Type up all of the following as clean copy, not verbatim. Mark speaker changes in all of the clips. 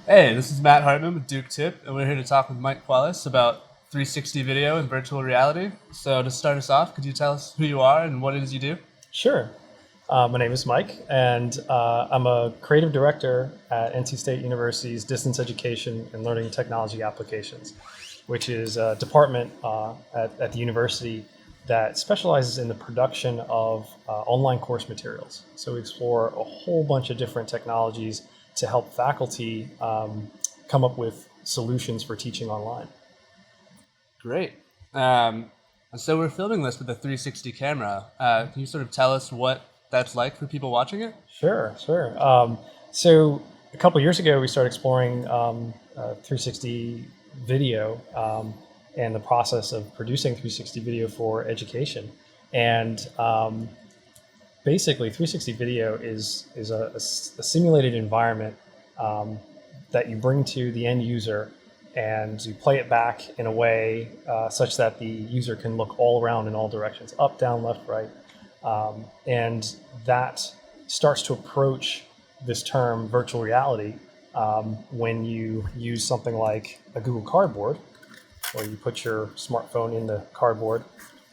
Speaker 1: Hey, this is Matt Hartman with Duke Tip, and we're here to talk with Mike Cuales about 360 video and virtual reality. So, to start us off, could you tell us who you are and what it is you do?
Speaker 2: Sure. My name is Mike, and I'm a creative director at NC State University's Distance Education and Learning Technology Applications, which is a department at the university that specializes in the production of online course materials. So we explore a whole bunch of different technologies to help faculty come up with solutions for teaching online.
Speaker 1: Great. So, we're filming this with a 360 camera. Can you sort of tell us what that's like for people watching it?
Speaker 2: Sure. So a couple years ago, we started exploring 360 video and the process of producing 360 video for education. And basically, 360 video is a simulated environment that you bring to the end user, and you play it back in a way such that the user can look all around in all directions, up, down, left, right. And that starts to approach this term virtual reality when you use something like a Google Cardboard, where you put your smartphone in the cardboard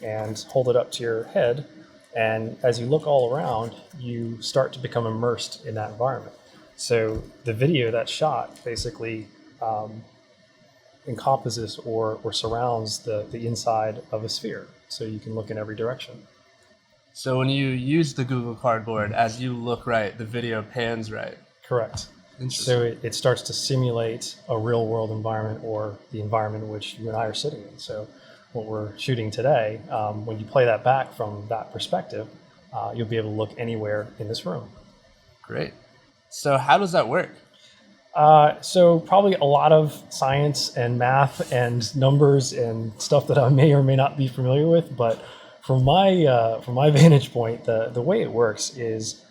Speaker 2: and hold it up to your head. And as you look all around, you start to become immersed in that environment. So the video that's shot basically encompasses or surrounds the inside of a sphere. So you can look in every direction.
Speaker 1: So, when you use the Google Cardboard, as you look right, the video pans right.
Speaker 2: Correct. So
Speaker 1: Interesting.
Speaker 2: it starts to simulate a real world environment, or the environment in which you and I are sitting in. So what we're shooting today, when you play that back from that perspective, you'll be able to look anywhere in this room.
Speaker 1: Great. So, how does that work?
Speaker 2: So probably a lot of science and math and numbers and stuff that I may or may not be familiar with, but from my vantage point, the way it works is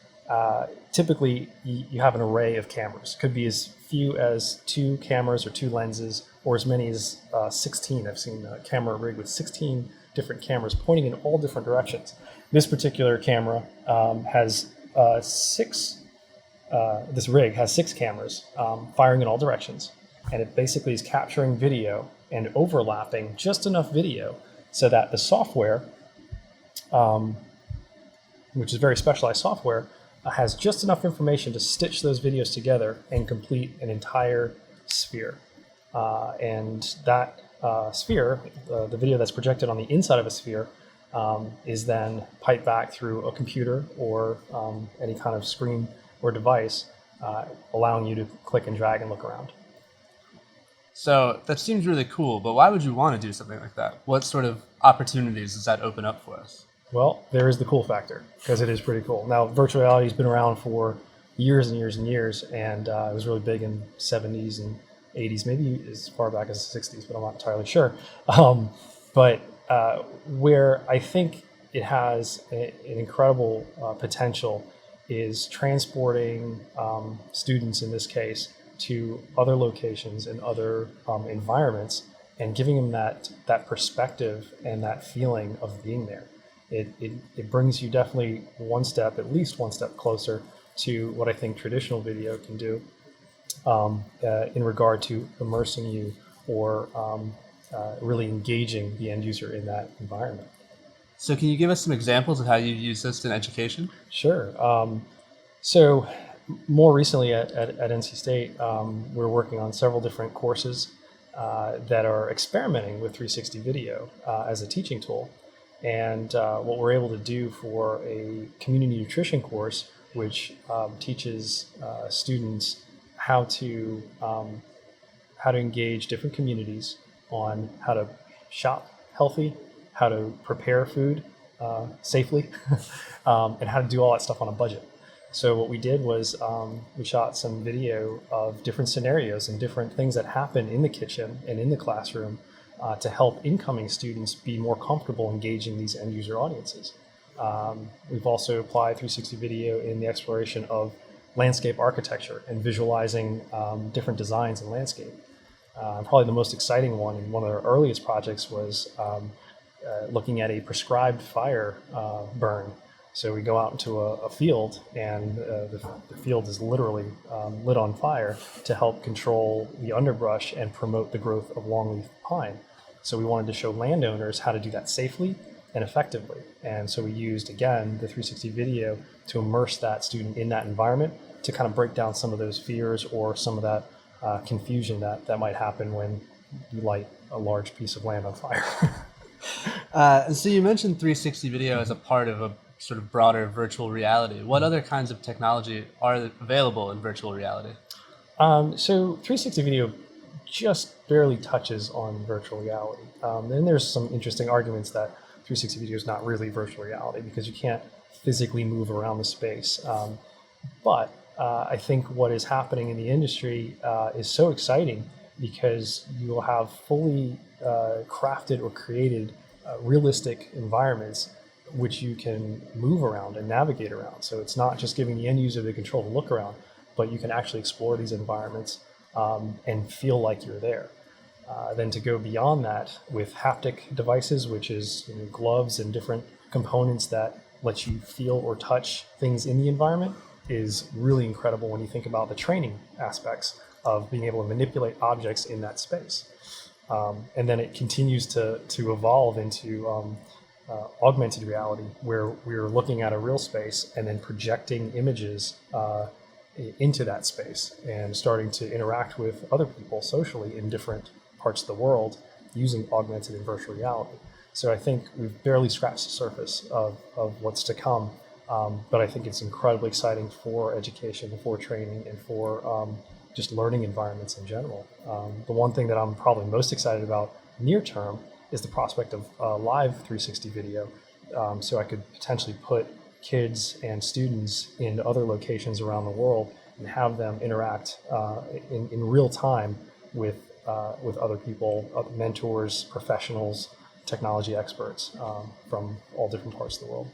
Speaker 2: typically you have an array of cameras. Could be as few as two cameras or two lenses, or as many as 16. I've seen a camera rig with 16 different cameras pointing in all different directions. This particular camera has six. This rig has six cameras firing in all directions, and it basically is capturing video and overlapping just enough video so that the software, which is very specialized software, has just enough information to stitch those videos together and complete an entire sphere. And that sphere, the video that's projected on the inside of a sphere, is then piped back through a computer or any kind of screen or device, allowing you to click and drag and look around.
Speaker 1: So, that seems really cool, but why would you want to do something like that? What sort of opportunities does that open up for us?
Speaker 2: Well, there is the cool factor, because it is pretty cool. Now, virtual reality has been around for years and years and years, and it was really big in the 70s and 80s, maybe as far back as the 60s, but I'm not entirely sure. But where I think it has an incredible potential is transporting students, in this case, to other locations and other environments, and giving them that perspective and that feeling of being there. It brings you definitely at least one step closer to what I think traditional video can do in regard to immersing you or really engaging the end user in that environment.
Speaker 1: So, can you give us some examples of how you use this in education?
Speaker 2: Sure. So more recently at NC State, we're working on several different courses that are experimenting with 360 video as a teaching tool. And what we're able to do for a community nutrition course, which teaches students how to engage different communities on how to shop healthy, how to prepare food safely, and how to do all that stuff on a budget. So what we did was we shot some video of different scenarios and different things that happen in the kitchen and in the classroom to help incoming students be more comfortable engaging these end user audiences. We've also applied 360 video in the exploration of landscape architecture and visualizing different designs in landscape. Probably the most exciting one, and one of our earliest projects, was looking at a prescribed fire burn. So we go out into a field, and the field is literally lit on fire to help control the underbrush and promote the growth of longleaf pine. So we wanted to show landowners how to do that safely and effectively. And so we used, again, the 360 video to immerse that student in that environment to kind of break down some of those fears or some of that confusion that might happen when you light a large piece of land on fire.
Speaker 1: And so you mentioned 360 video as a part of a sort of broader virtual reality. What other kinds of technology are available in virtual reality?
Speaker 2: So 360 video just barely touches on virtual reality. And there's some interesting arguments that 360 video is not really virtual reality because you can't physically move around the space. But I think what is happening in the industry is so exciting because you will have fully crafted or created realistic environments which you can move around and navigate around. So it's not just giving the end user the control to look around, but you can actually explore these environments and feel like you're there. Then to go beyond that with haptic devices, which is gloves and different components that let you feel or touch things in the environment, is really incredible when you think about the training aspects of being able to manipulate objects in that space. And then it continues to evolve into augmented reality, where we're looking at a real space and then projecting images into that space and starting to interact with other people socially in different parts of the world using augmented and virtual reality. So I think we've barely scratched the surface of what's to come, but I think it's incredibly exciting for education, for training, and for just learning environments in general. The one thing that I'm probably most excited about near term is the prospect of live 360 video. So I could potentially put kids and students in other locations around the world and have them interact in real time with other people, other mentors, professionals, technology experts from all different parts of the world.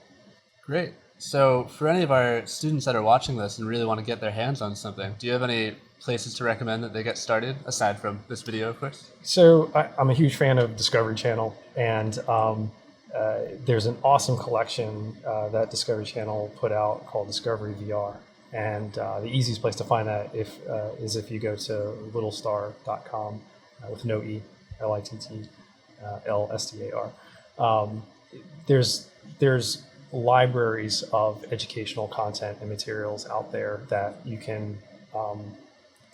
Speaker 1: Great. So for any of our students that are watching this and really want to get their hands on something, do you have any places to recommend that they get started, aside from this video, of course?
Speaker 2: So I'm a huge fan of Discovery Channel, and there's an awesome collection that Discovery Channel put out called Discovery VR. And the easiest place to find that is if you go to littlestar.com with no E, LITTLSTAR. There's libraries of educational content and materials out there that you can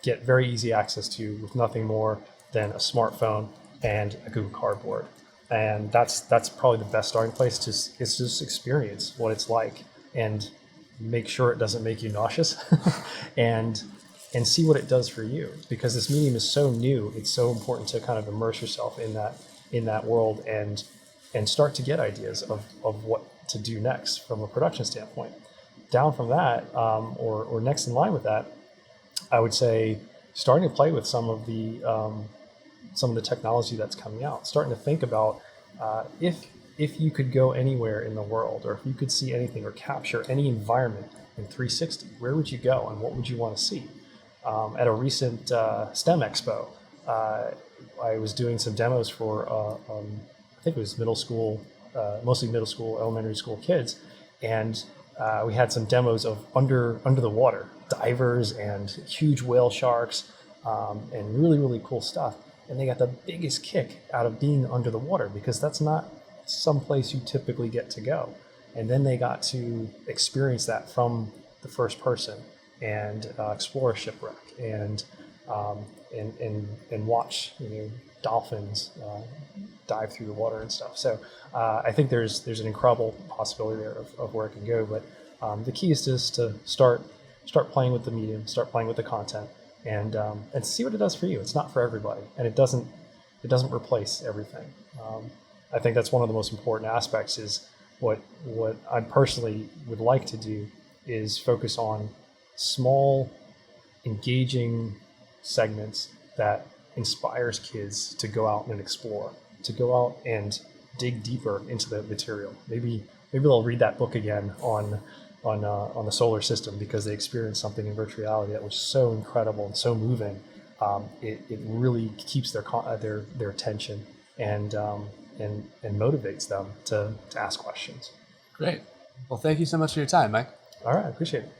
Speaker 2: get very easy access to with nothing more than a smartphone and a Google Cardboard. And that's probably the best starting place is just experience what it's like and make sure it doesn't make you nauseous and see what it does for you, because this medium is so new. It's so important to kind of immerse yourself in that world and start to get ideas of what to do next from a production standpoint. Down from that, or next in line with that, I would say starting to play with some of the technology that's coming out, starting to think about if you could go anywhere in the world, or if you could see anything or capture any environment in 360, where would you go and what would you want to see? At a recent STEM Expo, I was doing some demos for, I think it was middle school, mostly middle school, elementary school kids, and we had some demos of under the water divers and huge whale sharks, and really, really cool stuff. And they got the biggest kick out of being under the water, because that's not someplace you typically get to go. And then they got to experience that from the first person and explore a shipwreck and watch dolphins dive through the water and stuff. So I think there's an incredible possibility there of where it can go. But the key is just to start playing with the medium, start playing with the content, and see what it does for you. It's not for everybody, and it doesn't replace everything. I think that's one of the most important aspects. Is what I personally would like to do is focus on small, engaging segments that inspires kids to go out and explore, to go out and dig deeper into the material. Maybe they'll read that book again on the solar system because they experienced something in virtual reality that was so incredible and so moving. It really keeps their attention and motivates them to ask questions.
Speaker 1: Great. Well, thank you so much for your time, Mike.
Speaker 2: All right, I appreciate it.